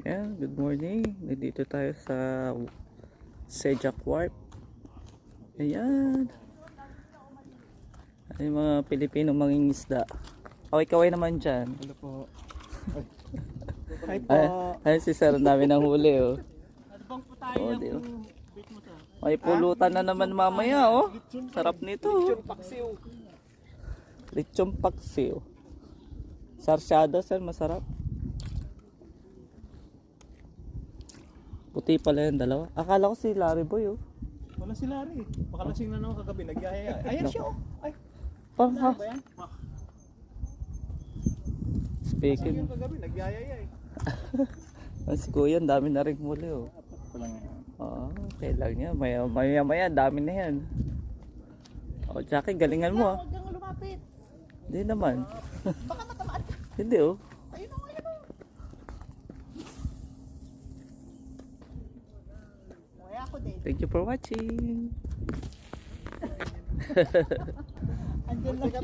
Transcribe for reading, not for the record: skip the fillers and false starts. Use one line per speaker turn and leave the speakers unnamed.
Yan, good morning. Nandito tayo sa Sejak Wharf. Ayan. Ay mga Pilipino mangingisda. Kaway-kaway naman dyan.
Hello po. Hi po.
Ay si sir namin ang huli oh.
Bang po tayo
Oh, may pulutan na naman mamaya oh. Sarap nito.
Lechon paksiw.
Lechon paksiw. Sarsyado sir, masarap. Puti pala yung dalawa. Akala ko si Larry Boy oh.
Wala si Larry. Baka lasing na naman kagabi. Nagyayaya. Ayan siya oh. Ay.
Parang ha.
Ba yan? Lasing
Speaking.
yung kagabi. Nagyayaya eh.
Si Kuya, ang dami na rin muli oh.
Wala nga.
Oo, okay lang yan. Maya, dami na yan. O, Jackie, galingan mo ah.
Huwag kang lumapit.
Hindi naman.
Baka matamaan ka.
Hindi oh.
Ayun o, ayun o. Uy, ako din.
Thank you for watching.
Andyan lang.